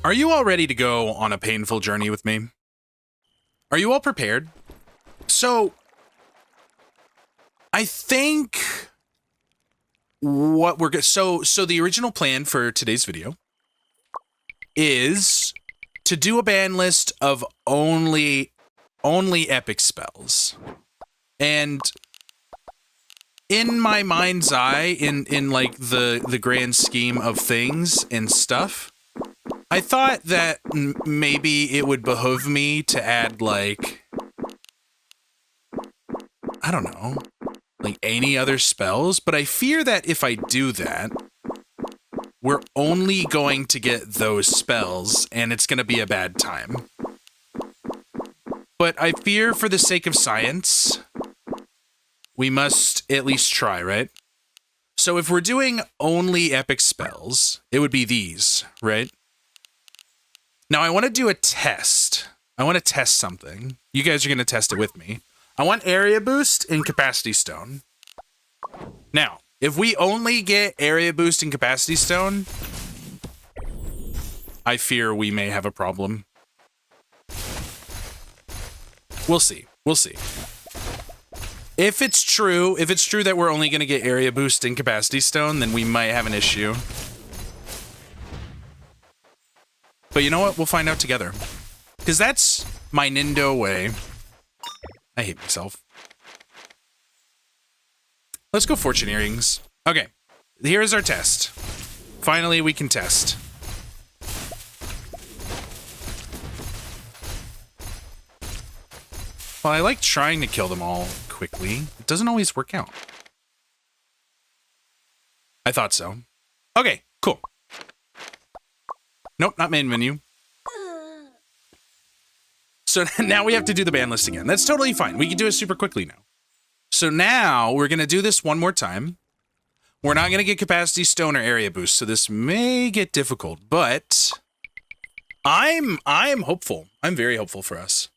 Are you all ready to go on a painful journey with me? Are you all prepared? So, I think what we're so the original plan for today's video is to do a ban list of only epic spells. And in my mind's eye, in like the grand scheme of things and stuff, I thought that maybe it would behoove me to add, like, I don't know, like any other spells, but I fear that if I do that, we're only going to get those spells, and it's going to be a bad time. But I fear for the sake of science, we must at least try, right? So if we're doing only epic spells, it would be these, right? Now, I want to do a test. I want to test something. You guys are going to test it with me. I want area boost and capacity stone. Now, if we only get area boost and capacity stone, I fear we may have a problem. We'll see. We'll see. If it's true that we're only going to get area boost and capacity stone, then we might have an issue. But you know what? We'll find out together. Because that's my Nindo way. I hate myself. Let's go fortune earrings. Okay. Here's our test. Finally, we can test. Well, I like trying to kill them all quickly. It doesn't always work out. I thought so. Okay, cool. Nope, not main menu. So now we have to do the ban list again. That's totally fine. We can do it super quickly now. So now we're going to do this one more time. We're not going to get capacity stone or area boost, so this may get difficult, but I'm hopeful. I'm very hopeful for us.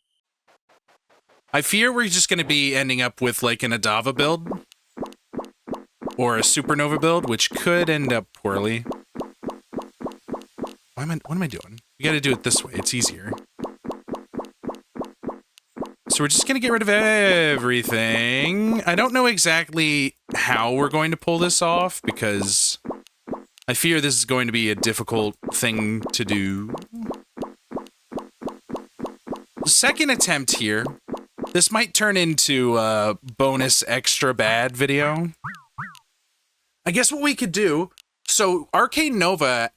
I fear we're just going to be ending up with like an Adava build or a supernova build, which could end up poorly. What am I doing? We got to do it this way. It's easier. So we're just going to get rid of everything. I don't know exactly how we're going to pull this off because I fear this is going to be a difficult thing to do. Second attempt here. This might turn into a bonus extra bad video. I guess what we could do, so Arcane Nova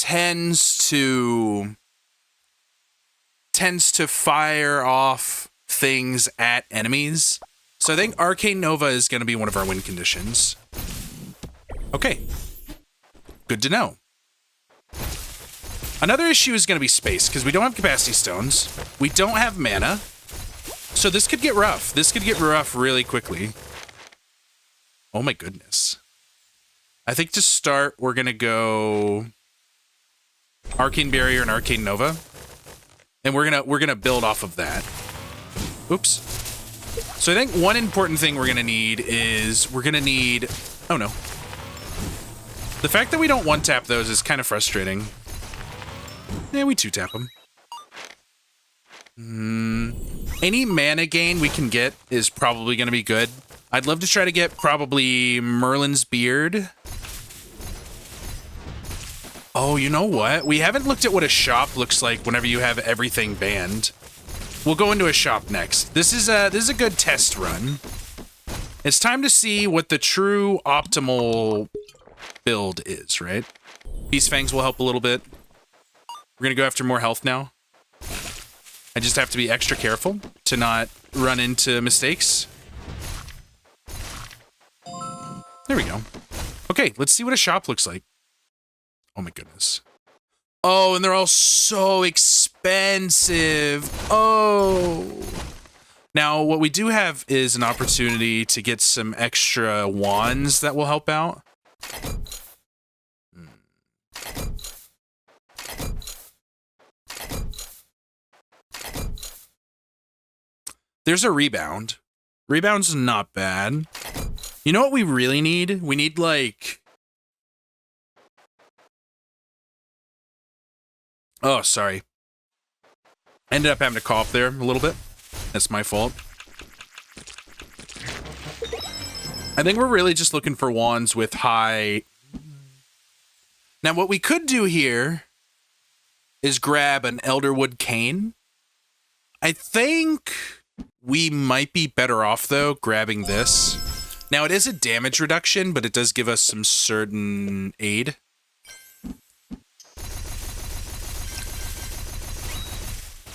tends to fire off things at enemies. So I think Arcane Nova is going to be one of our win conditions. Okay. Good to know. Another issue is going to be space, because we don't have capacity stones. We don't have mana. So this could get rough. This could get rough really quickly. Oh my goodness. I think to start, we're going to go Arcane Barrier and Arcane Nova. And we're gonna build off of that. Oops. So I think one important thing we're gonna need is oh no. The fact that we don't one tap those is kind of frustrating. Yeah, we two tap them. Any mana gain we can get is probably gonna be good. I'd love to try to get probably Merlin's Beard. Oh, you know what? We haven't looked at what a shop looks like whenever you have everything banned. We'll go into a shop next. This is a good test run. It's time to see what the true optimal build is, right? Peace Fangs will help a little bit. We're gonna go after more health now. I just have to be extra careful to not run into mistakes. There we go. Okay, let's see what a shop looks like. Oh my goodness. Oh, and they're all so expensive. Oh. Now, what we do have is an opportunity to get some extra wands that will help out. There's a rebound. Rebound's not bad. You know what we really need? We need, like... Oh, sorry. I ended up having to cough there a little bit. That's my fault. I think we're really just looking for wands with high... Now, what we could do here is grab an Elderwood Cane. I think we might be better off, though, grabbing this. Now, it is a damage reduction, but it does give us some certain aid.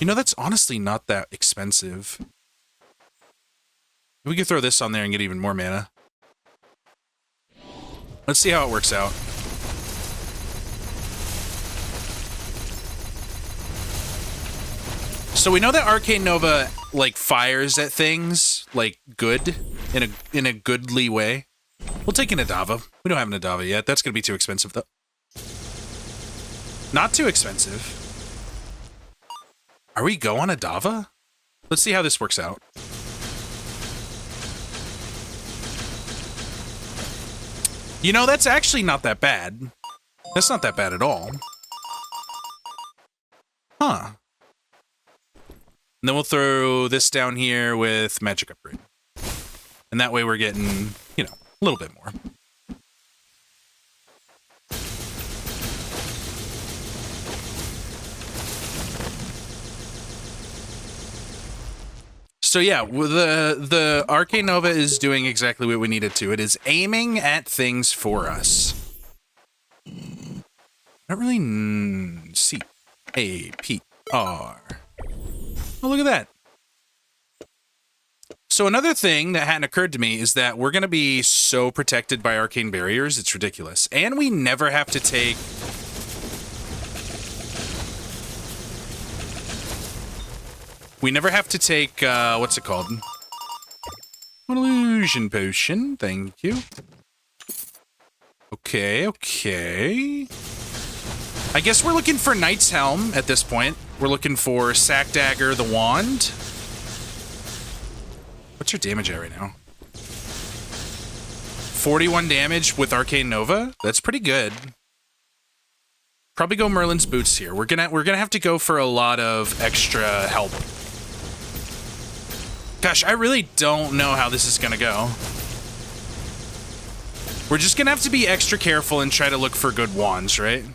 You know, that's honestly not that expensive. We could throw this on there and get even more mana. Let's see how it works out. So we know that Arcane Nova, like, fires at things, like, good, in a goodly way. We'll take an Adava. We don't have an Adava yet. That's gonna be too expensive, though. Not too expensive. Are we going Adava? Let's see how this works out. You know, that's actually not that bad. That's not that bad at all. Huh. And then we'll throw this down here with Magic Upgrade. And that way we're getting, you know, a little bit more. So yeah, the Arcane Nova is doing exactly what we need it to. It is aiming at things for us. Not really C-A-P-R. Oh, look at that. So another thing that hadn't occurred to me is that we're going to be so protected by arcane barriers, it's ridiculous. And we never have to take... We never have to take, what's it called? An illusion potion, thank you. Okay, okay. I guess we're looking for Knight's Helm at this point. We're looking for Sack Dagger, the Wand. What's your damage at right now? 41 damage with Arcane Nova? That's pretty good. Probably go Merlin's Boots here. We're gonna have to go for a lot of extra help. Gosh, I really don't know how this is gonna go. We're just gonna have to be extra careful and try to look for good wands, right? And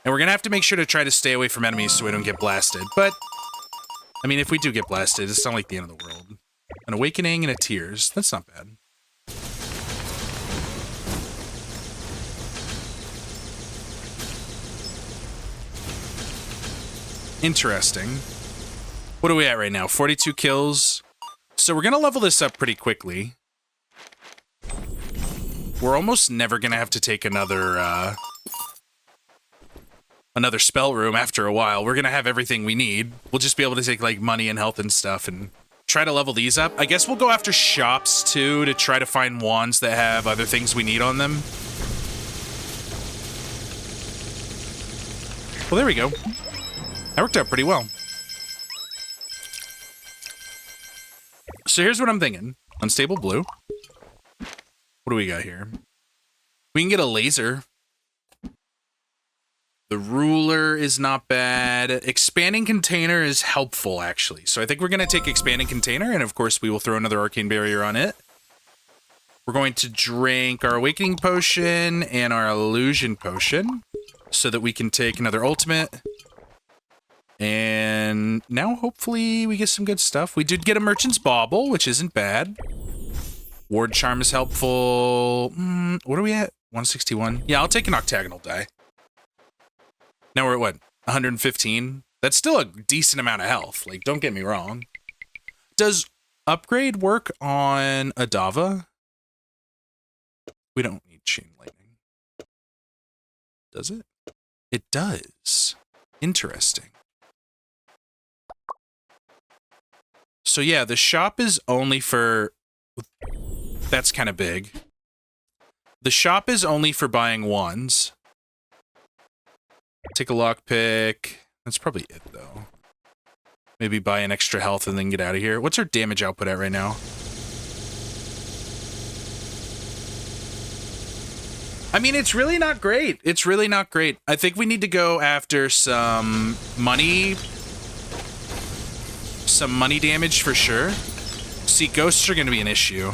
we're gonna have to make sure to try to stay away from enemies so we don't get blasted. But, I mean, if we do get blasted, it's not like the end of the world. An Awakening and a Tears. That's not bad. Interesting. What are we at right now? 42 kills. So we're going to level this up pretty quickly. We're almost never going to have to take another spell room after a while. We're going to have everything we need. We'll just be able to take, like, money and health and stuff and try to level these up. I guess we'll go after shops, too, to try to find wands that have other things we need on them. Well, there we go. That worked out pretty well. So here's what I'm thinking. Unstable blue. What do we got here? We can get a laser. The ruler is not bad. Expanding container is helpful, actually. So I think we're going to take expanding container, and of course we will throw another arcane barrier on it. We're going to drink our awakening potion and our illusion potion so that we can take another ultimate. And now hopefully we get some good stuff. We did get a merchant's bauble, which isn't bad. Ward charm is helpful. What are we at? 161. Yeah, I'll take an octagonal die. Now we're at what? 115? That's still a decent amount of health. Like, don't get me wrong. Does upgrade work on Adava? We don't need chain lightning. Does it? It does. Interesting. So yeah, the shop is only for... That's kind of big. The shop is only for buying wands. Take a lockpick. That's probably it, though. Maybe buy an extra health and then get out of here. What's our damage output at right now? I mean, it's really not great. It's really not great. I think we need to go after some money damage for sure. See, ghosts are going to be an issue.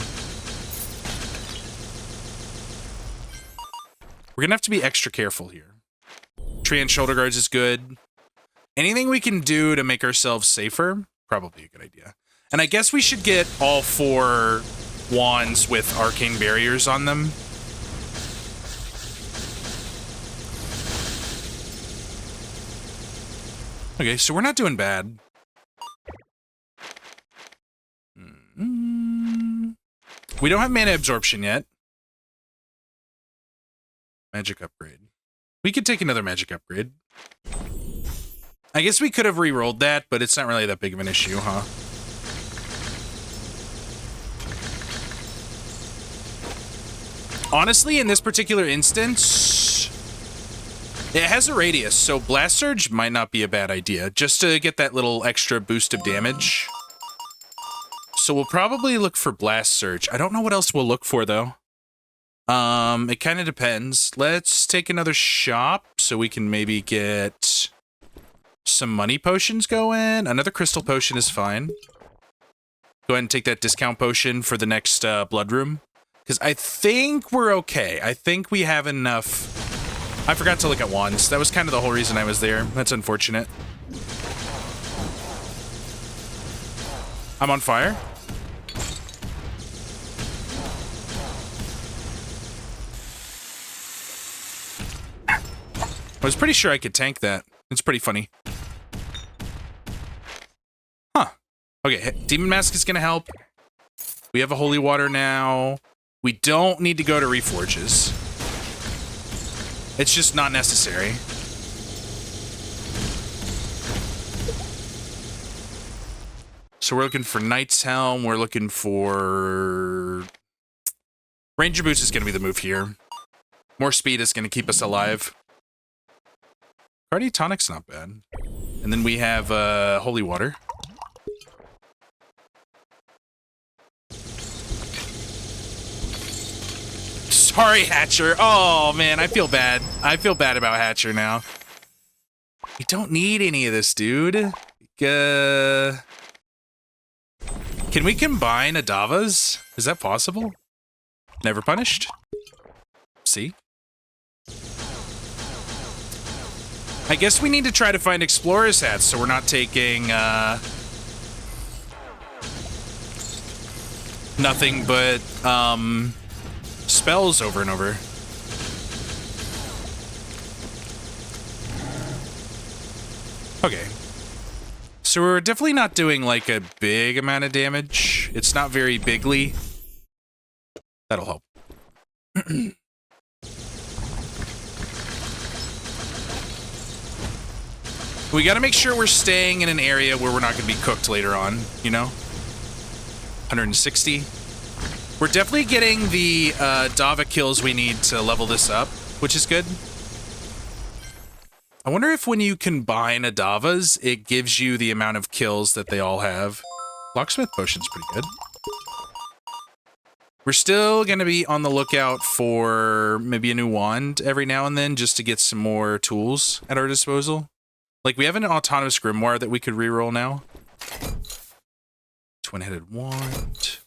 We're going to have to be extra careful here. Tree and shoulder guards is good. Anything we can do to make ourselves safer, probably a good idea. And I guess we should get all 4 wands with arcane barriers on them. Okay, so we're not doing bad. We don't have mana absorption yet. Magic upgrade. We could take another magic upgrade. I guess we could have re-rolled that, but it's not really that big of an issue, huh? Honestly, in this particular instance, it has a radius, so Blast Surge might not be a bad idea, just to get that little extra boost of damage. So we'll probably look for Blast Surge. I don't know what else we'll look for, though. It kind of depends. Let's take another shop so we can maybe get some money potions going. Another crystal potion is fine. Go ahead and take that discount potion for the next blood room. Because I think we're okay. I think we have enough. I forgot to look at wands. That was kind of the whole reason I was there. That's unfortunate. I'm on fire. I was pretty sure I could tank that. It's pretty funny. Huh. Okay, Demon Mask is gonna help. We have a holy water now. We don't need to go to Reforges. It's just not necessary. So we're looking for Knight's Helm. We're looking for... Ranger Boots is gonna be the move here. More speed is gonna keep us alive. Cardi Tonic's not bad. And then we have Holy Water. Sorry, Hatcher. Oh, man, I feel bad. I feel bad about Hatcher now. We don't need any of this, dude. Can we combine Adavas? Is that possible? Never punished? See? I guess we need to try to find Explorer's hats so we're not taking nothing but spells over and over. Okay. So we're definitely not doing like a big amount of damage. It's not very bigly. That'll help. We gotta make sure we're staying in an area where we're not gonna be cooked later on, you know? 160. We're definitely getting the Dava kills we need to level this up, which is good. I wonder if when you combine Adavas, it gives you the amount of kills that they all have. Locksmith Potion's pretty good. We're still gonna be on the lookout for maybe a new wand every now and then just to get some more tools at our disposal. Like, we have an autonomous grimoire that we could reroll now. Twin-headed wand.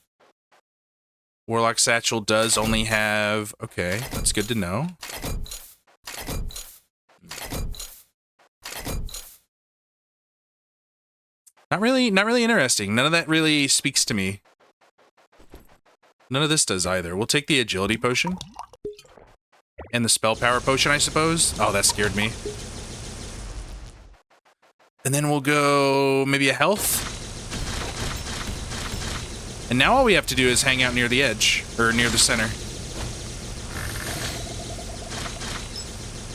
Warlock Satchel does only have... Okay, that's good to know. Not really interesting. None of that really speaks to me. None of this does either. We'll take the agility potion. And the spell power potion, I suppose. Oh, that scared me. And then we'll go maybe a health. And now all we have to do is hang out near the edge, or near the center.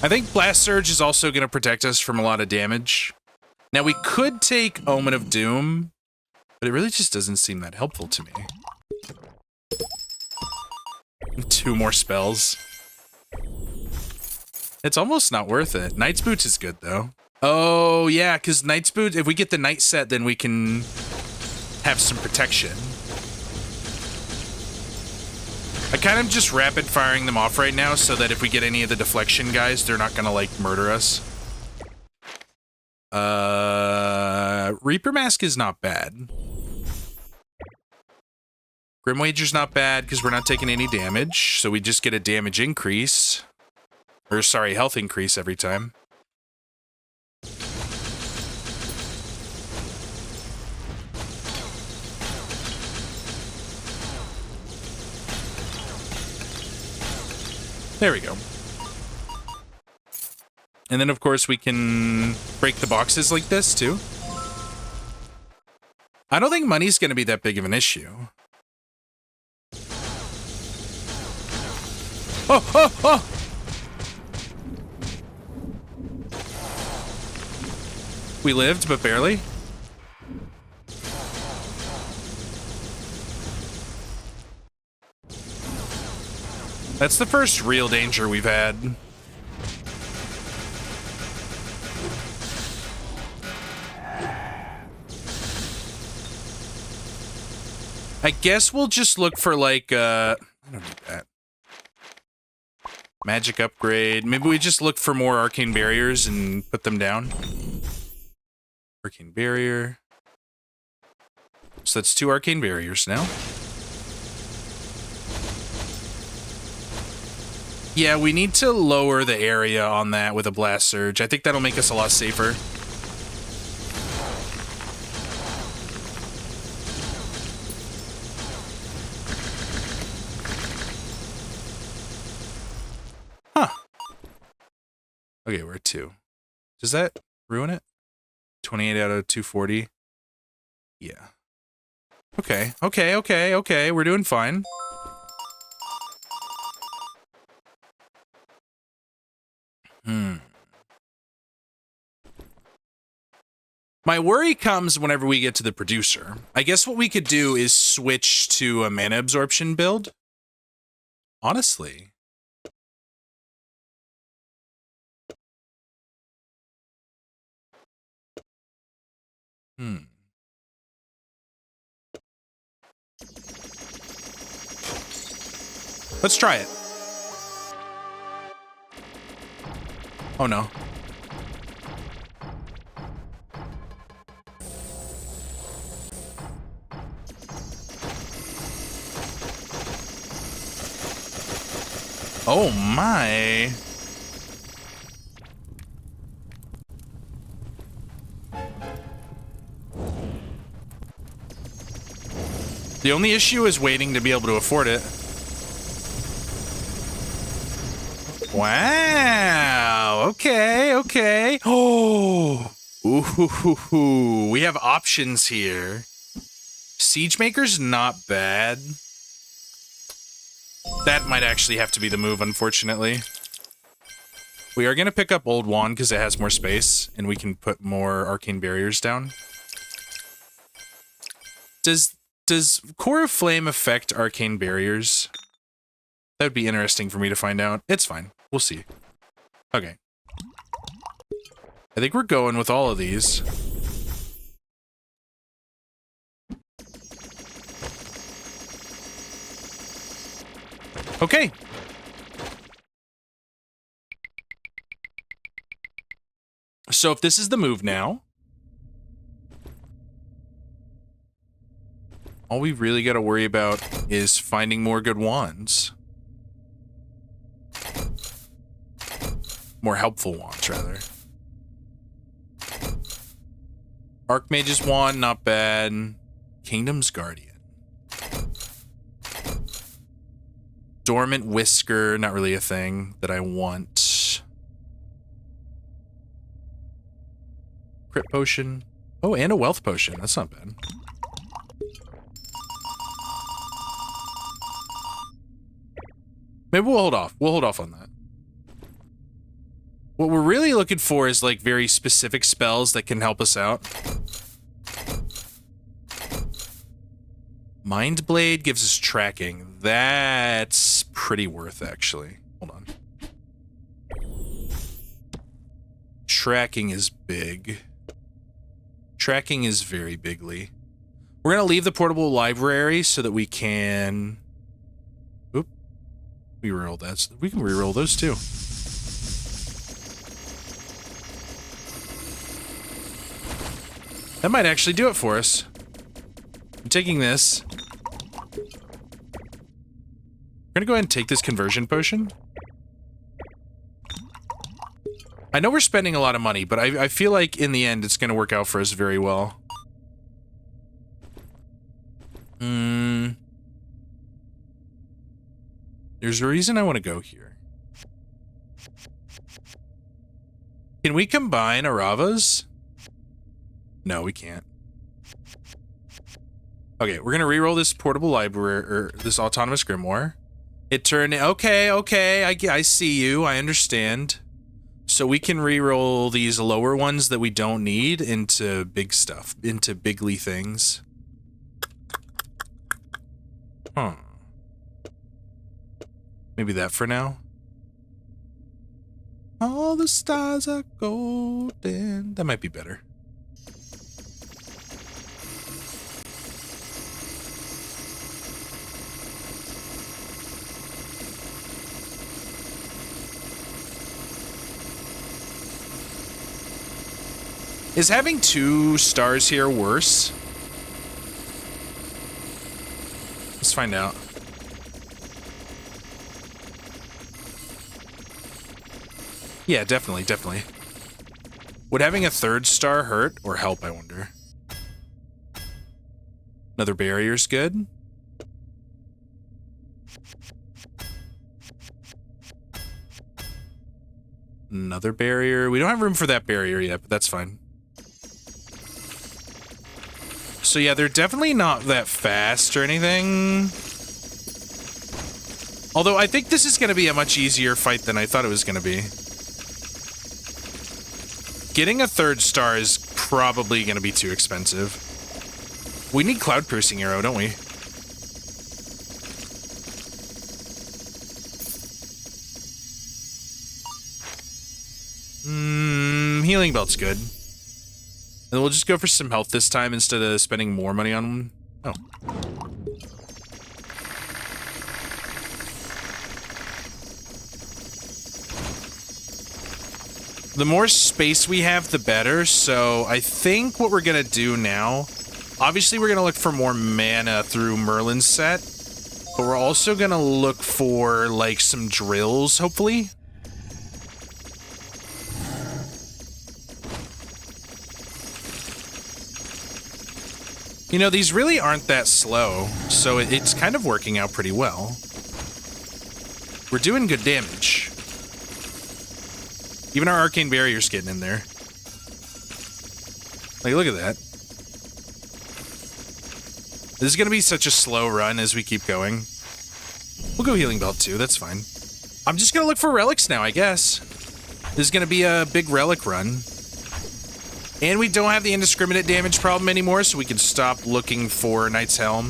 I think Blast Surge is also going to protect us from a lot of damage. Now we could take Omen of Doom, but it really just doesn't seem that helpful to me. 2 more spells. It's almost not worth it. Knight's Boots is good though. Oh, yeah, because Knight's Boots, if we get the Knight set, then we can have some protection. I kind of just rapid firing them off right now so that if we get any of the deflection guys, they're not gonna like murder us. Reaper Mask is not bad. Grim Wager's not bad because we're not taking any damage, so we just get a damage increase. Or sorry, health increase every time. There we go. And then, of course, we can break the boxes like this, too. I don't think money's going to be that big of an issue. Oh, oh, oh! We lived, but barely. That's the first real danger we've had. I guess we'll just look for, like, I don't need that. Magic upgrade. Maybe we just look for more arcane barriers and put them down. Arcane barrier. So that's 2 arcane barriers now. Yeah, we need to lower the area on that with a blast surge. I think that'll make us a lot safer. Huh. Okay, we're at 2. Does that ruin it? 28 out of 240. Yeah. Okay, okay. We're doing fine. My worry comes whenever we get to the producer. I guess what we could do is switch to a mana absorption build. Honestly. Let's try it. Oh no. Oh my. The only issue is waiting to be able to afford it. Wow. Okay. Oh. Ooh. We have options here. Siegemaker's not bad. That might actually have to be the move, unfortunately. We are going to pick up Old Wand because it has more space, and we can put more arcane barriers down. Does Core of Flame affect arcane barriers? That would be interesting for me to find out. It's fine. We'll see. Okay. I think we're going with all of these. Okay. So if this is the move now, all we really got to worry about is finding more good wands. More helpful wands, rather. Archmage's wand, not bad. Kingdom's Guardian. Dormant Whisker, not really a thing that I want. Crit Potion. Oh, and a Wealth Potion. That's not bad. Maybe we'll hold off. We'll hold off on that. What we're really looking for is, like, very specific spells that can help us out. Mind Blade gives us tracking. That's pretty worth, actually. Hold on. Tracking is big. Tracking is very bigly. We're going to leave the portable library so that we can... Oop, We reroll that. We can reroll those too. That might actually do it for us. I'm taking this. We're gonna go ahead and take this conversion potion. I know we're spending a lot of money, but I feel like in the end it's gonna work out for us very well. There's a reason I want to go here. Can we combine Aravas? No, we can't. Okay, we're gonna reroll this portable library, or this autonomous grimoire. It turned, okay, I see you, I understand. So we can reroll these lower ones that we don't need into big stuff, into bigly things. Huh. Maybe that for now. All the stars are golden. That might be better. Is having 2 stars here worse? Let's find out. Yeah, definitely. Would having a 3rd star hurt or help, I wonder? Another barrier's good. Another barrier. We don't have room for that barrier yet, but that's fine. So yeah, they're definitely not that fast or anything. Although I think this is going to be a much easier fight than I thought it was going to be. Getting a 3rd star is probably going to be too expensive. We need Cloud Piercing Arrow, don't we? Healing Belt's good. And we'll just go for some health this time instead of spending more money on... Oh. The more space we have, the better. So I think what we're going to do now... Obviously, we're going to look for more mana through Merlin's set. But we're also going to look for, like, some drills, hopefully. You know, these really aren't that slow, so it's kind of working out pretty well. We're doing good damage. Even our arcane barrier's getting in there. Like, look at that. This is going to be such a slow run as we keep going. We'll go Healing Belt too, that's fine. I'm just going to look for relics now, I guess. This is going to be a big relic run. And we don't have the indiscriminate damage problem anymore, so we can stop looking for Knight's Helm.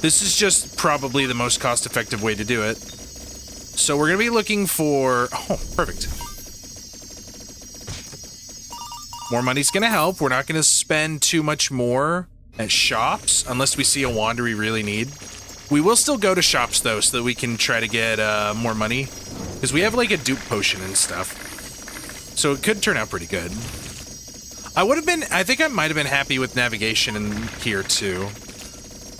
This is just probably the most cost-effective way to do it. So we're going to be looking for... Oh, perfect. More money's going to help. We're not going to spend too much more at shops, unless we see a wand we really need. We will still go to shops, though, so that we can try to get more money. Because we have, like, a dupe potion and stuff. So it could turn out pretty good. I think I might have been happy with navigation in here too.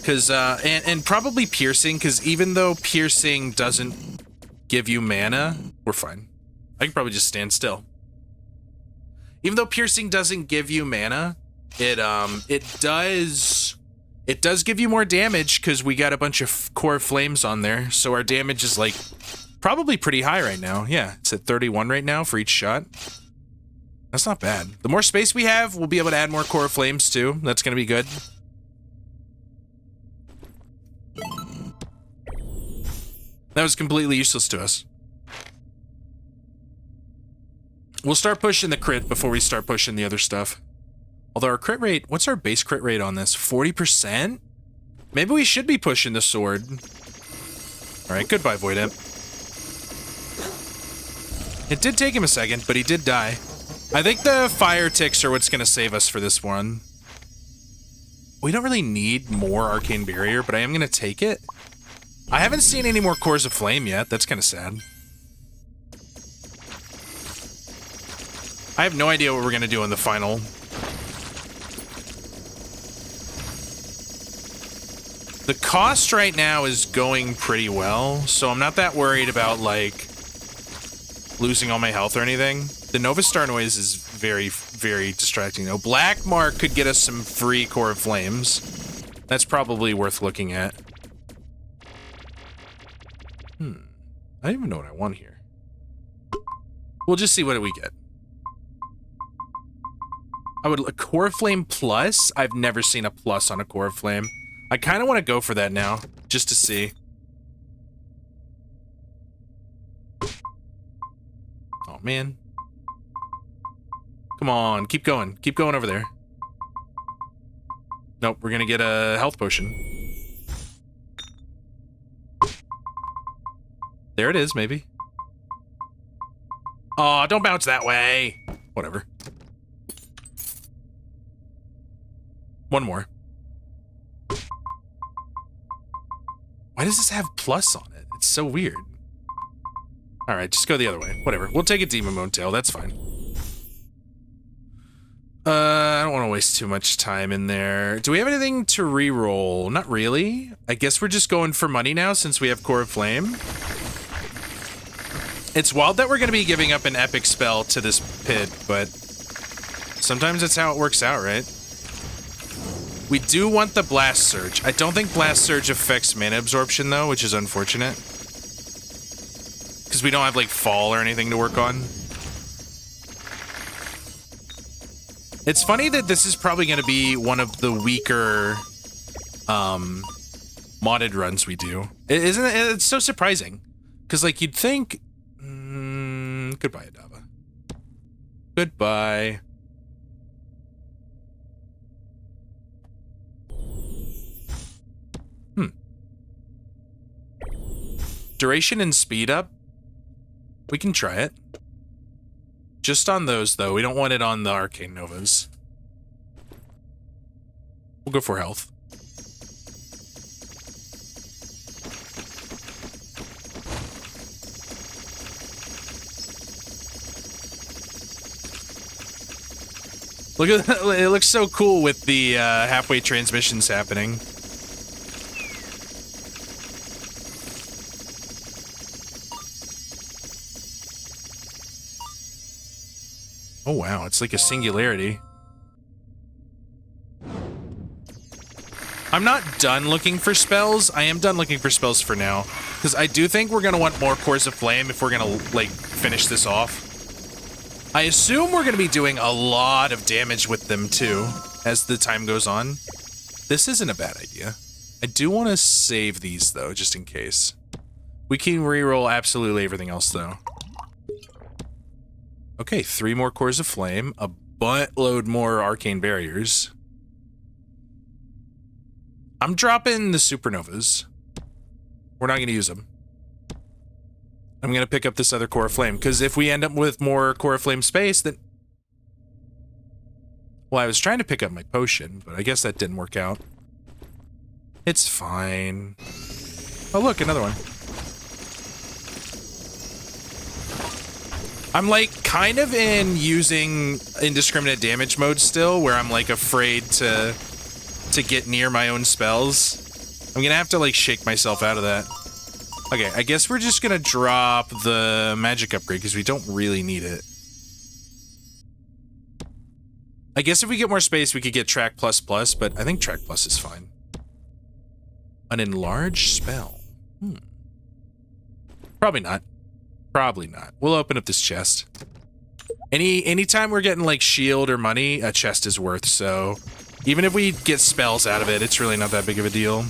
Cause, and probably piercing, cause even though piercing doesn't give you mana, we're fine. I can probably just stand still. Even though piercing doesn't give you mana, it does give you more damage cause we got a bunch of core flames on there. So our damage is like, probably pretty high right now. Yeah, it's at 31 right now for each shot. That's not bad. The more space we have, we'll be able to add more core flames too. That's going to be good. That was completely useless to us. We'll start pushing the crit before we start pushing the other stuff. Although our crit rate, what's our base crit rate on this? 40%? Maybe we should be pushing the sword. All right, goodbye, Void Imp. It did take him a second, but he did die. I think the fire ticks are what's going to save us for this one. We don't really need more arcane barrier, but I am going to take it. I haven't seen any more cores of flame yet. That's kind of sad. I have no idea what we're going to do in the final. The cost right now is going pretty well, so I'm not that worried about, like, losing all my health or anything. The Nova Star noise is very, very distracting, though. Black Mark could get us some free Core of Flames. That's probably worth looking at. I don't even know what I want here. We'll just see what we get. I would... A Core of Flame Plus? I've never seen a plus on a Core of Flame. I kind of want to go for that now, just to see. Oh, man. Come on, keep going. Keep going over there. Nope, we're gonna get a health potion. There it is, maybe. Oh, don't bounce that way. Whatever. One more. Why does this have plus on it? It's so weird. Alright, just go the other way. Whatever. We'll take a Demon Bone Tail. That's fine. I don't want to waste too much time in there. Do we have anything to reroll? Not really. I guess we're just going for money now since we have Core of Flame. It's wild that we're going to be giving up an epic spell to this pit, but sometimes that's how it works out, right? We do want the Blast Surge. I don't think Blast Surge affects mana absorption, though, which is unfortunate. Because we don't have, like, Fall or anything to work on. It's funny that this is probably going to be one of the weaker modded runs we do. Isn't it? It's so surprising. Because, like, you'd think... goodbye, Adava. Goodbye. Duration and speed up? We can try it. Just on those, though. We don't want it on the Arcane Novas. We'll go for health. Look at that. It looks so cool with the halfway transmissions happening. Oh wow, it's like a singularity. I'm not done looking for spells. I am done looking for spells for now. Because I do think we're going to want more Cores of Flame if we're going to, like, finish this off. I assume we're going to be doing a lot of damage with them, too, as the time goes on. This isn't a bad idea. I do want to save these, though, just in case. We can reroll absolutely everything else, though. Okay, 3 more Cores of Flame, a buttload more Arcane Barriers. I'm dropping the Supernovas. We're not going to use them. I'm going to pick up this other Core of Flame, because if we end up with more Core of Flame space, then... Well, I was trying to pick up my potion, but I guess that didn't work out. It's fine. Oh, look, another one. I'm, like, kind of in using indiscriminate damage mode still, where I'm, like, afraid to get near my own spells. I'm gonna have to, like, shake myself out of that. Okay, I guess we're just gonna drop the magic upgrade, because we don't really need it. I guess if we get more space, we could get Track Plus Plus, but I think Track Plus is fine. An enlarged spell. Probably not. Probably not. We'll open up this chest. Anytime we're getting, like, shield or money, a chest is worth, so... Even if we get spells out of it, it's really not that big of a deal.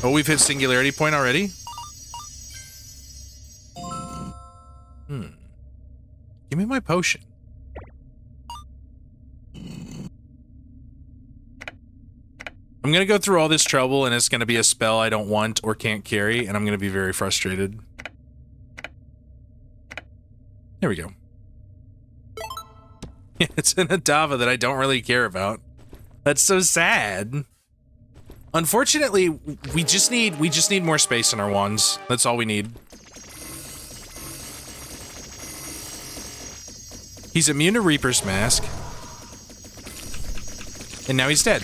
Oh, we've hit Singularity Point already? Give me my potion. I'm gonna go through all this trouble, and it's gonna be a spell I don't want or can't carry, and I'm gonna be very frustrated. There we go. It's an Adava that I don't really care about. That's so sad. Unfortunately, we just need more space in our wands. That's all we need. He's immune to Reaper's Mask. And now he's dead.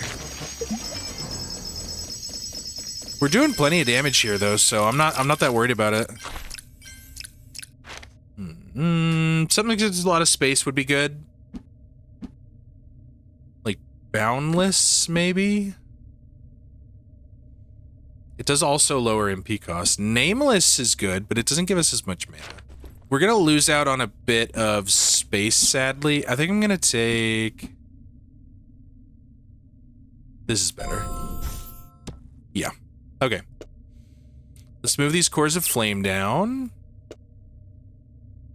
We're doing plenty of damage here though, so I'm not that worried about it. Something that gives a lot of space would be good. Like Boundless, maybe? It does also lower MP cost. Nameless is good, but it doesn't give us as much mana. We're gonna lose out on a bit of space, sadly. I think I'm gonna take... This is better. Yeah. Okay. Let's move these cores of flame down.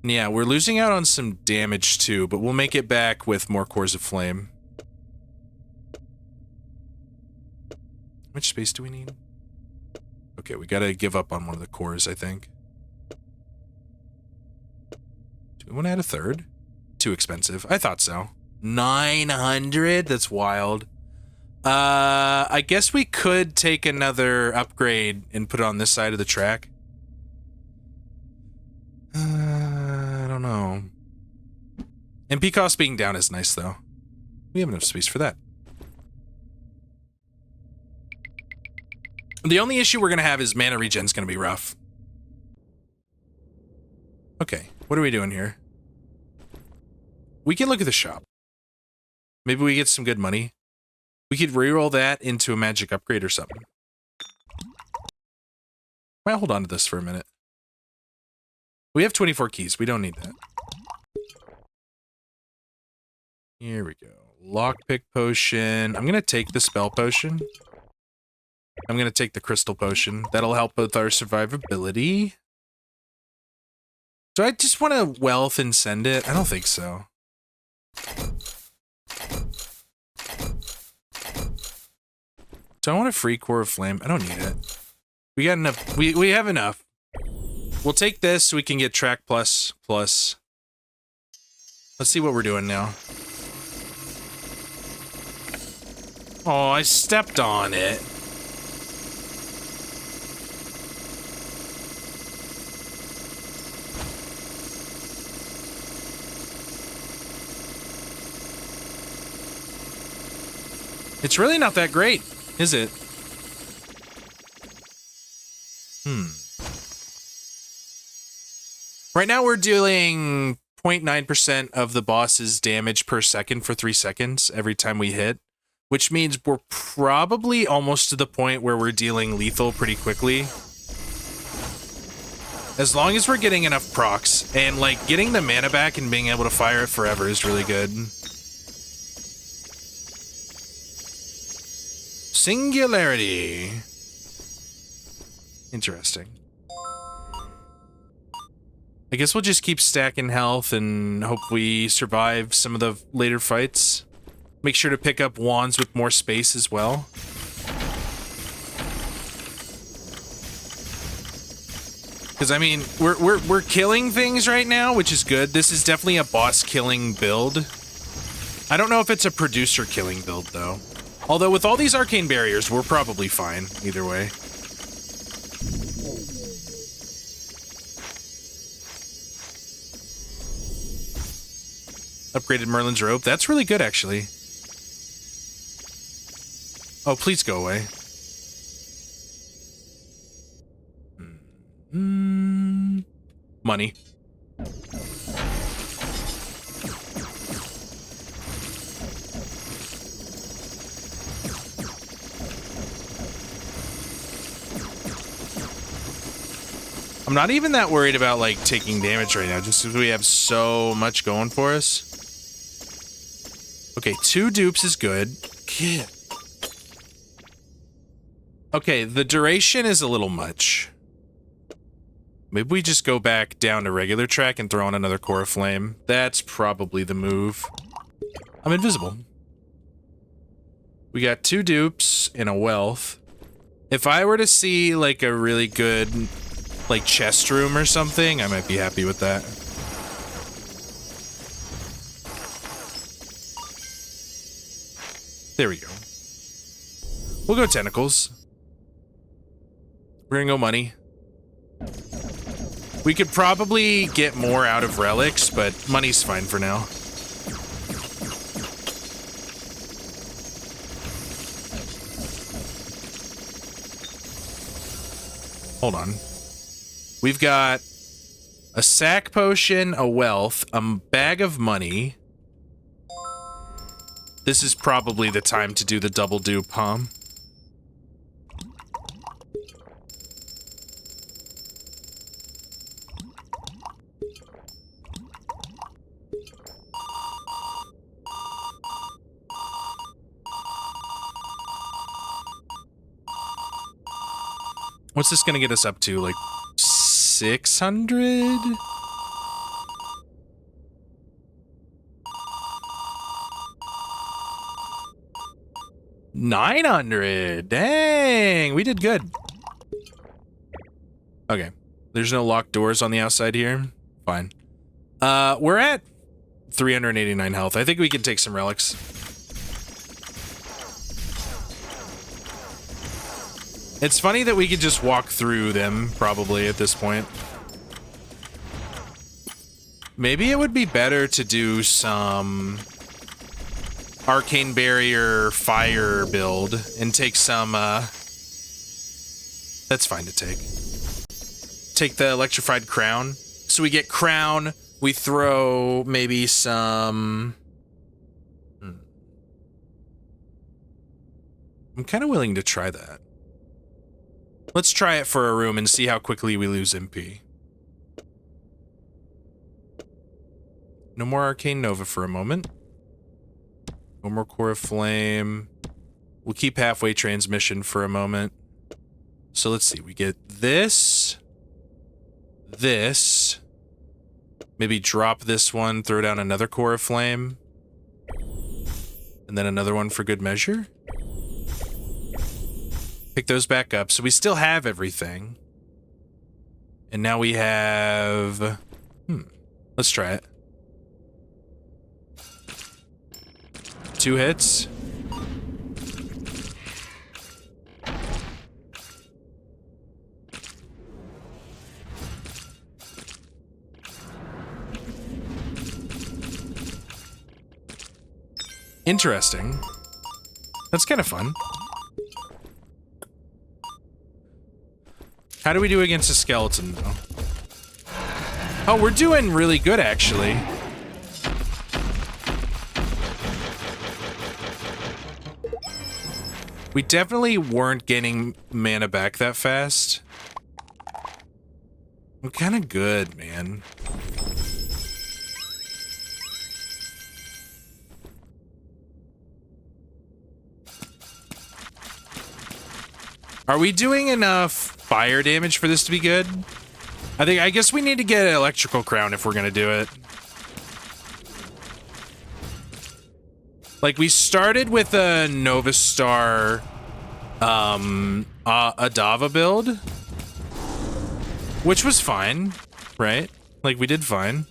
Yeah, we're losing out on some damage too, but we'll make it back with more cores of flame. How much space do we need? Okay, we gotta give up on one of the cores, I think. Do we want to add a third? Too expensive. I thought so. 900? That's wild. I guess we could take another upgrade and put it on this side of the track. I don't know. MP cost being down is nice, though. We have enough space for that. The only issue we're gonna have is mana regen's gonna be rough. Okay, what are we doing here? We can look at the shop. Maybe we get some good money. We could reroll that into a magic upgrade or something. Might hold on to this for a minute. We have 24 keys. We don't need that. Here we go. Lockpick potion. I'm going to take the spell potion. I'm going to take the crystal potion. That'll help with our survivability. Do I just want to wealth and send it? I don't think so. Do I want a free core of flame? I don't need it. We got enough. We have enough. We'll take this so we can get track plus. Let's see what we're doing now. Oh, I stepped on it. It's really not that great, is it? Right now we're dealing 0.9% of the boss's damage per second for 3 seconds every time we hit, which means we're probably almost to the point where we're dealing lethal pretty quickly. As long as we're getting enough procs, and like getting the mana back and being able to fire it forever is really good. Singularity. Interesting. I guess we'll just keep stacking health and hope we survive some of the later fights. Make sure to pick up wands with more space as well. Because I mean, we're killing things right now, which is good. This is definitely a boss killing build. I don't know if it's a producer killing build though. Although with all these arcane barriers, we're probably fine either way. Upgraded Merlin's robe. That's really good, actually. Oh, please go away. Money. I'm not even that worried about, like, taking damage right now, just because we have so much going for us. Okay, 2 dupes is good. Yeah. Okay, the duration is a little much. Maybe we just go back down to regular track and throw on another core of flame. That's probably the move. I'm invisible. We got 2 dupes and a wealth. If I were to see, like, a really good, like, chest room or something, I might be happy with that. There we go. We'll go tentacles. We're gonna go money. We could probably get more out of relics, but money's fine for now. Hold on. We've got a sack potion, a wealth, a bag of money. This is probably the time to do the double dupe, huh? What's this gonna get us up to? Like 600? $900. Dang, we did good. Okay. There's no locked doors on the outside here. Fine. We're at 389 health. I think we can take some relics. It's funny that we could just walk through them, probably, at this point. Maybe it would be better to do some arcane barrier fire build and take some, that's fine to take. Take the electrified crown. So we get crown, we throw maybe some... I'm kind of willing to try that. Let's try it for a room and see how quickly we lose MP. No more Arcane Nova for a moment. No more Core of Flame. We'll keep halfway transmission for a moment. So let's see. We get this. This. Maybe drop this one, throw down another Core of Flame. And then another one for good measure. Pick those back up. So we still have everything. And now we have... Let's try it. 2 hits. Interesting. That's kind of fun. How do we do against a skeleton, though? Oh, we're doing really good, actually. We definitely weren't getting mana back that fast. I'm kind of good, man. Are we doing enough fire damage for this to be good? I guess we need to get an electrical crown if we're gonna do it. Like, we started with a Nova Star, Adava build, which was fine, right? Like, we did fine.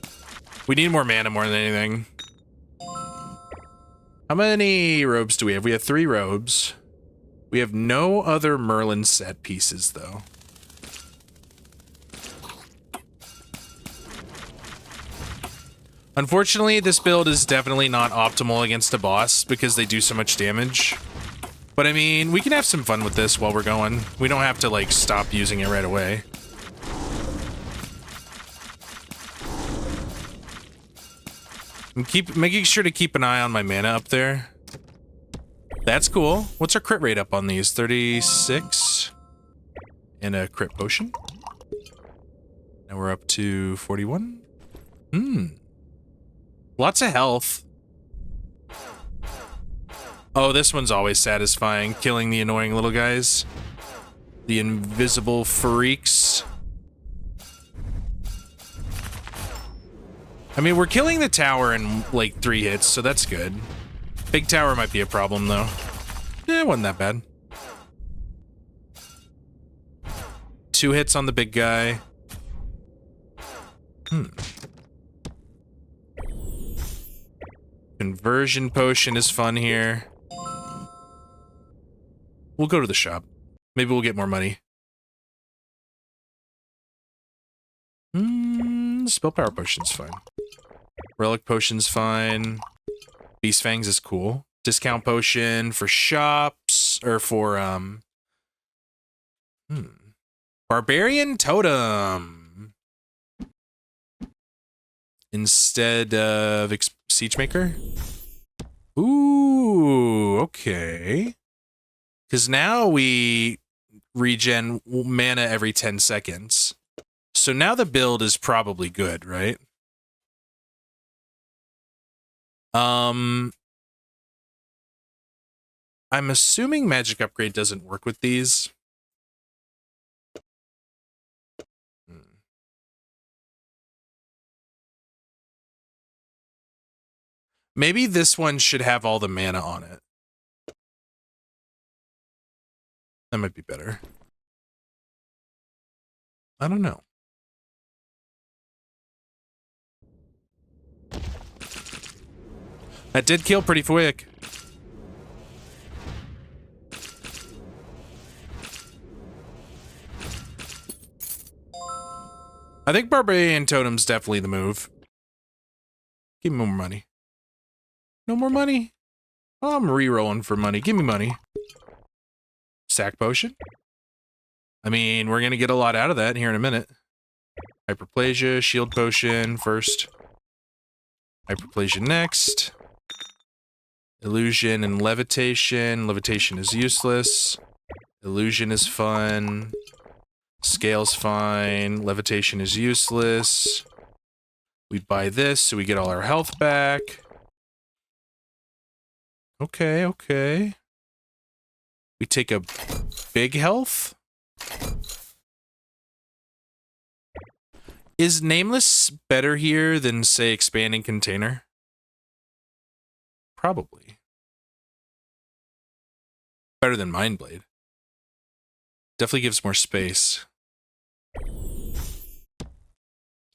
We need more mana more than anything. How many robes do we have? We have 3 robes. We have no other Merlin set pieces, though. Unfortunately, this build is definitely not optimal against a boss because they do so much damage. But I mean, we can have some fun with this while we're going. We don't have to, like, stop using it right away. I'm making sure to keep an eye on my mana up there. That's cool. What's our crit rate up on these? 36? And a crit potion. Now we're up to 41. Lots of health. Oh, this one's always satisfying. Killing the annoying little guys. The invisible freaks. I mean, we're killing the tower in, like, 3 hits, so that's good. Big tower might be a problem, though. Yeah, it wasn't that bad. 2 hits on the big guy. Conversion potion is fun here. We'll go to the shop. Maybe we'll get more money. Spell power potion's fine. Relic potion's fine. Beast fangs is cool. Discount potion for shops, or for, Barbarian totem. Instead of Siege Maker? Ooh, okay. Because now we regen mana every 10 seconds. So now the build is probably good, right? I'm assuming magic upgrade doesn't work with these. Maybe this one should have all the mana on it. That might be better. I don't know. That did kill pretty quick. I think Barbarian Totem's definitely the move. Give me more money. No more money? Oh, I'm re-rolling for money. Give me money. Sack potion? I mean, we're going to get a lot out of that here in a minute. Hyperplasia, shield potion first. Hyperplasia next. Illusion and levitation. Levitation is useless. Illusion is fun. Scale's fine. Levitation is useless. We buy this so we get all our health back. Okay, okay. We take a big health. Is Nameless better here than, say, Expanding Container? Probably. Better than Mindblade. Definitely gives more space.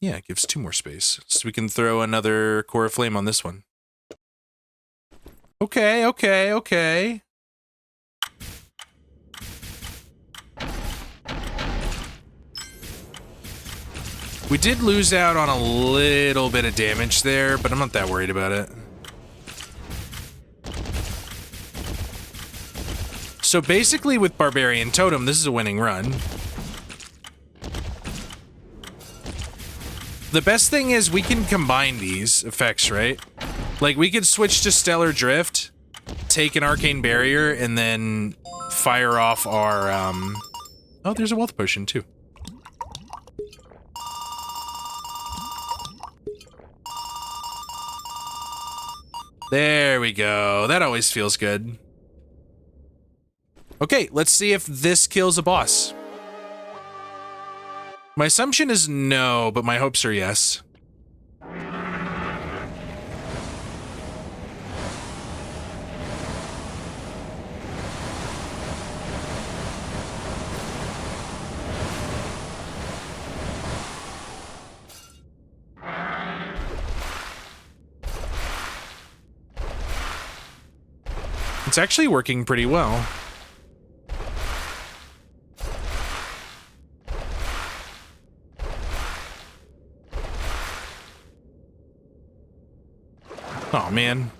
Yeah, it gives 2 more space. So we can throw another Core of Flame on this one. Okay, okay, okay. We did lose out on a little bit of damage there, but I'm not that worried about it. So basically with Barbarian Totem, this is a winning run. The best thing is we can combine these effects, right? Like, we could switch to Stellar Drift, take an Arcane Barrier, and then fire off our, Oh, there's a Wealth Potion, too. There we go. That always feels good. Okay, let's see if this kills a boss. My assumption is no, but my hopes are yes. It's actually working pretty well. Oh, man.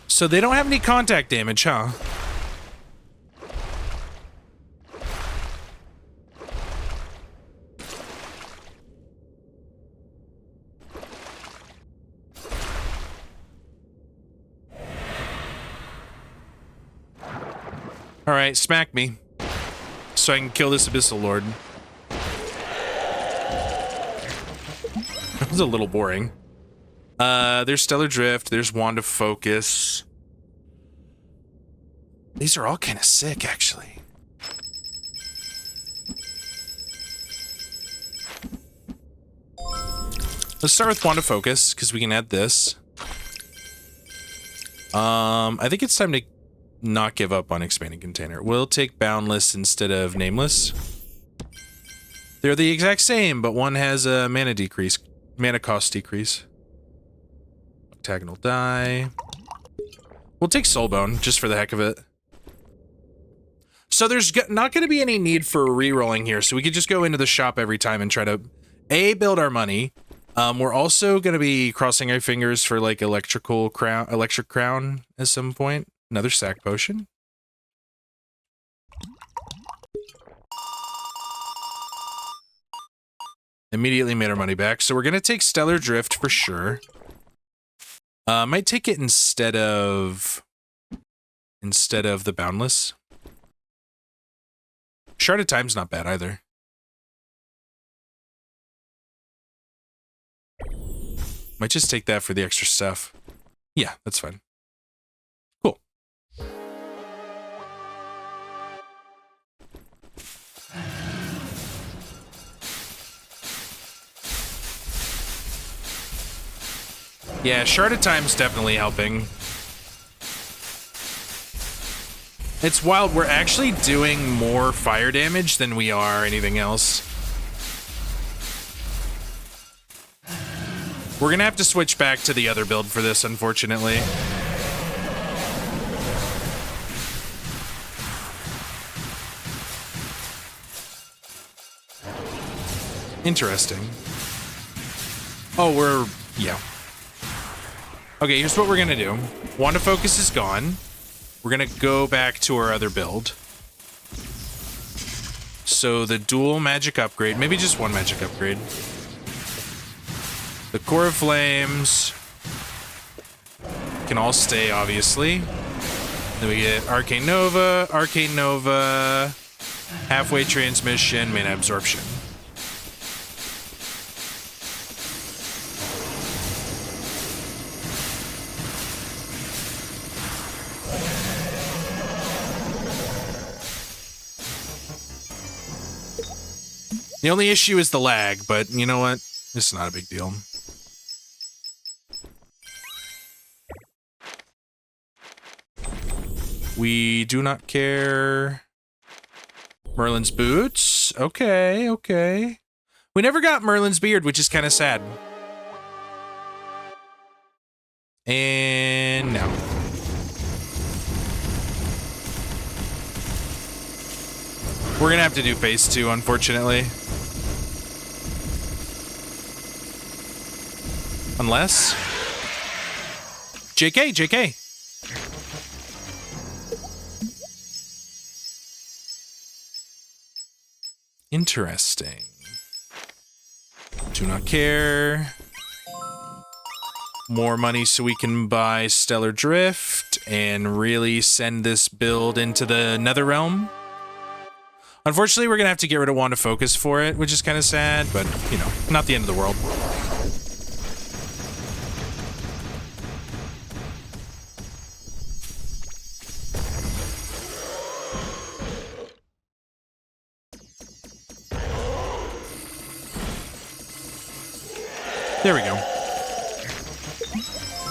So they don't have any contact damage, huh? All right, smack me so I can kill this Abyssal Lord. That was a little boring. There's Stellar Drift. There's Wand of Focus. These are all kind of sick, actually. Let's start with Wand of Focus, because we can add this. I think it's time to not give up on Expanding Container. We'll take Boundless instead of Nameless. They're the exact same, but one has a mana decrease. Mana cost decrease. octagonal die. We'll take Soulbone, just for the heck of it. So there's not going to be any need for re-rolling here, so we could just go into the shop every time and try to, A, build our money. We're also going to be crossing our fingers for, like, electric crown at some point. Another sack potion. Immediately made our money back, so we're going to take Stellar Drift for sure. Might take it instead of the Boundless. Shard of Time's not bad either. Might just take that for the extra stuff. Yeah, that's fine. Cool. Yeah, Shard of Time's definitely helping. It's wild, we're actually doing more fire damage than we are anything else. We're gonna have to switch back to the other build for this, unfortunately. Interesting. Oh, yeah. Okay, here's what we're gonna do. Wand of Focus is gone. We're gonna go back to our other build. So the dual magic upgrade, maybe just one magic upgrade. The Core of Flames can all stay, obviously. Then we get Arcane Nova, Halfway Transmission, Mana Absorption. The only issue is the lag, but you know what? It's not a big deal. We do not care. Merlin's boots. Okay, okay. We never got Merlin's beard, which is kind of sad. And no. We're gonna have to do phase 2, unfortunately. Unless... JK. Interesting. Do not care. More money so we can buy Stellar Drift and really send this build into the Netherrealm. Unfortunately, we're gonna have to get rid of Wand of Focus for it, which is kind of sad, but, you know, not the end of the world. There we go.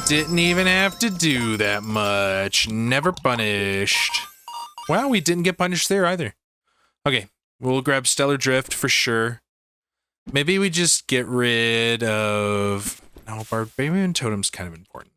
Didn't even have to do that much. Never punished. Wow, we didn't get punished there either. Okay, we'll grab Stellar Drift for sure. Maybe we just get rid of... No, Barbarian Totem's kind of important.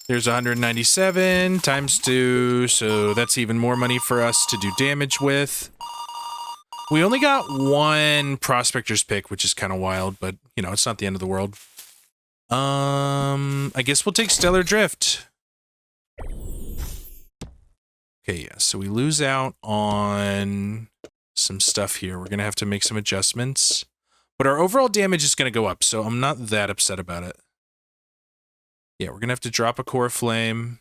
There's 197 times 2, so that's even more money for us to do damage with. We only got one Prospector's Pick, which is kind of wild, but, you know, it's not the end of the world. I guess we'll take Stellar Drift. Okay, yeah, so we lose out on some stuff here. We're going to have to make some adjustments. But our overall damage is going to go up, so I'm not that upset about it. Yeah, we're going to have to drop a Core Flame.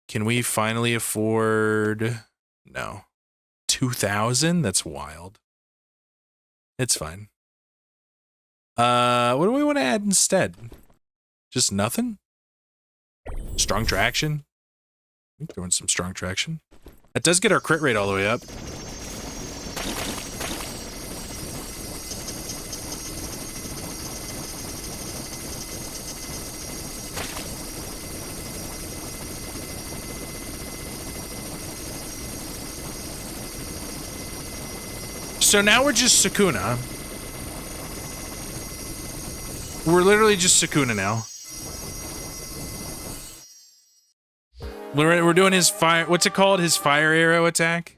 Can we finally afford... No. 2,000? That's wild. It's fine. What do we want to add instead? Just nothing? Strong Traction? I'm throwing some Strong Traction. That does get our crit rate all the way up. So now we're just Sukuna. We're literally just Sukuna now. We're doing his fire... What's it called? His fire arrow attack?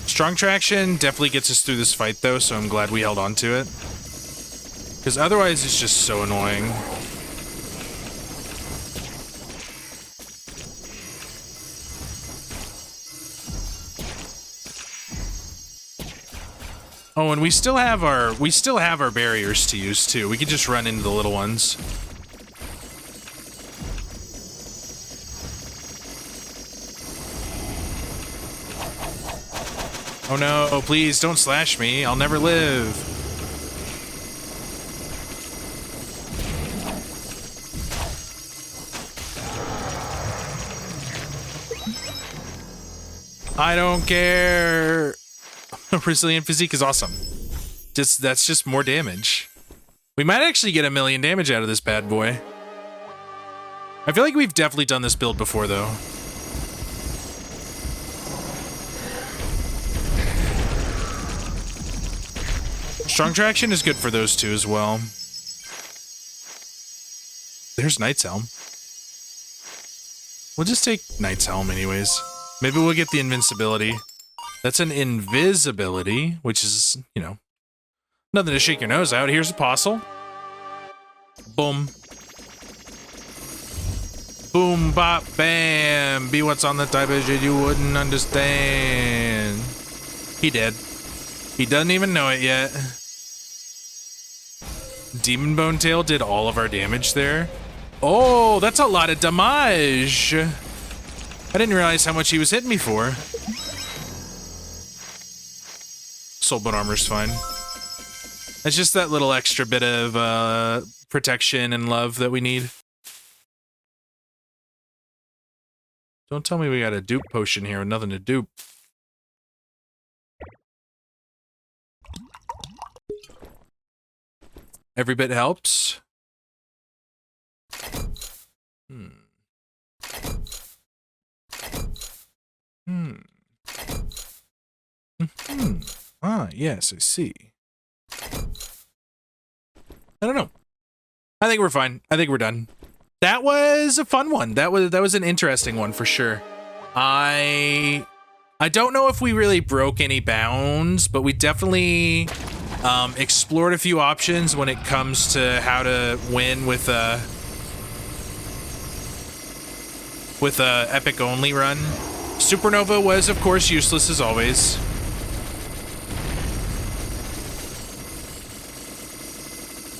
Strong traction definitely gets us through this fight, though, so I'm glad we held on to it. Because otherwise, it's just so annoying. Oh, and we still have our barriers to use too. We could just run into the little ones. Oh no! Oh please, don't slash me. I'll never live. I don't care. Resilient physique is awesome. That's just more damage. We might actually get 1,000,000 damage out of this bad boy. I feel like we've definitely done this build before, though. Strong traction is good for those two as well. There's Knight's Helm. We'll just take Knight's Helm anyways. Maybe we'll get the invincibility. That's an invisibility, which is, you know, nothing to shake your nose out. Here's Apostle. Boom. Boom, bop, bam. Be what's on the type of shit you wouldn't understand. He did. He doesn't even know it yet. Demon Bone Tail did all of our damage there. Oh, that's a lot of damage. I didn't realize how much he was hitting me for. Soulbone armor's fine. It's just that little extra bit of protection and love that we need. Don't tell me we got a dupe potion here with nothing to dupe. Every bit helps. Ah, yes, I see. I don't know. I think we're fine. I think we're done. That was a fun one. That was an interesting one for sure. I don't know if we really broke any bounds, but we definitely explored a few options when it comes to how to win with a epic only run. Supernova was, of course, useless as always.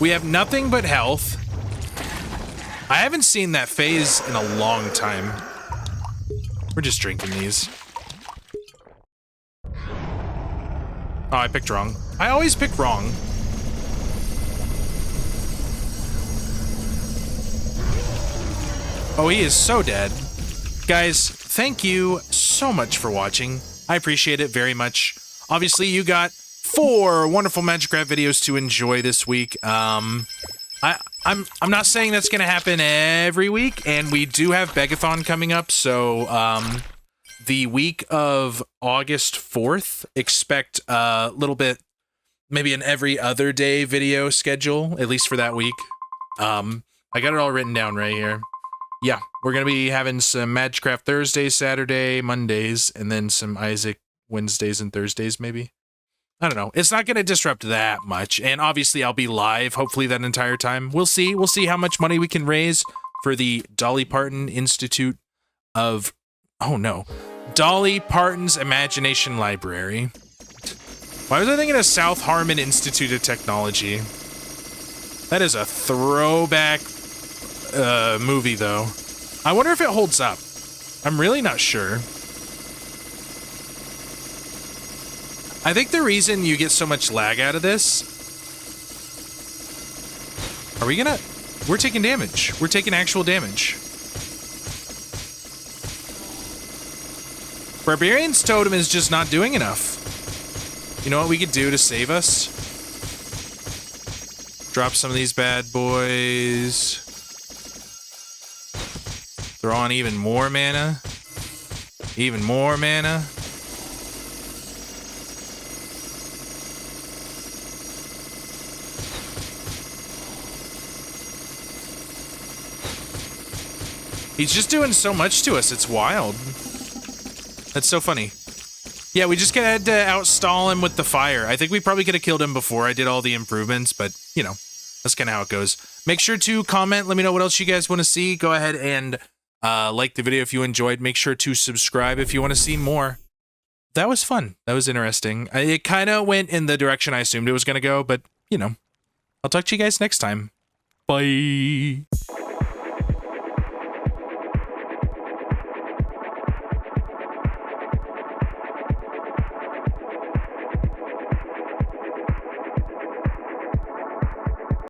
We have nothing but health. I haven't seen that phase in a long time. We're just drinking these. Oh, I picked wrong. I always pick wrong. Oh, he is so dead. Guys, thank you so much for watching. I appreciate it very much. Obviously, you got 4 wonderful Magicraft videos to enjoy this week. I'm not saying that's gonna happen every week, and we do have Begathon coming up, so the week of August 4th, expect a little bit, maybe an every other day video schedule, at least for that week. I got it all written down right here. Yeah, we're gonna be having some Magicraft Thursdays, Saturday, Mondays, and then some Isaac Wednesdays and Thursdays, maybe. I don't know. It's not going to disrupt that much. And obviously, I'll be live, hopefully, that entire time. We'll see. We'll see how much money we can raise for the Dolly Parton Institute of... Oh, no. Dolly Parton's Imagination Library. Why was I thinking of South Harmon Institute of Technology? That is a throwback movie, though. I wonder if it holds up. I'm really not sure. I think the reason you get so much lag out of this Are we gonna... We're taking damage. We're taking actual damage. Barbarian's totem is just not doing enough. You know what we could do to save us? Drop some of these bad boys. Throw on even more mana. Even more mana. He's just doing so much to us, it's wild. That's so funny. Yeah, we just had to outstall him with the fire. I think we probably could have killed him before I did all the improvements, but, you know, that's kind of how it goes. Make sure to comment, let me know what else you guys want to see. Go ahead and like the video if you enjoyed. Make sure to subscribe if you want to see more. That was fun. That was interesting. It kind of went in the direction I assumed it was going to go, but, you know, I'll talk to you guys next time. Bye.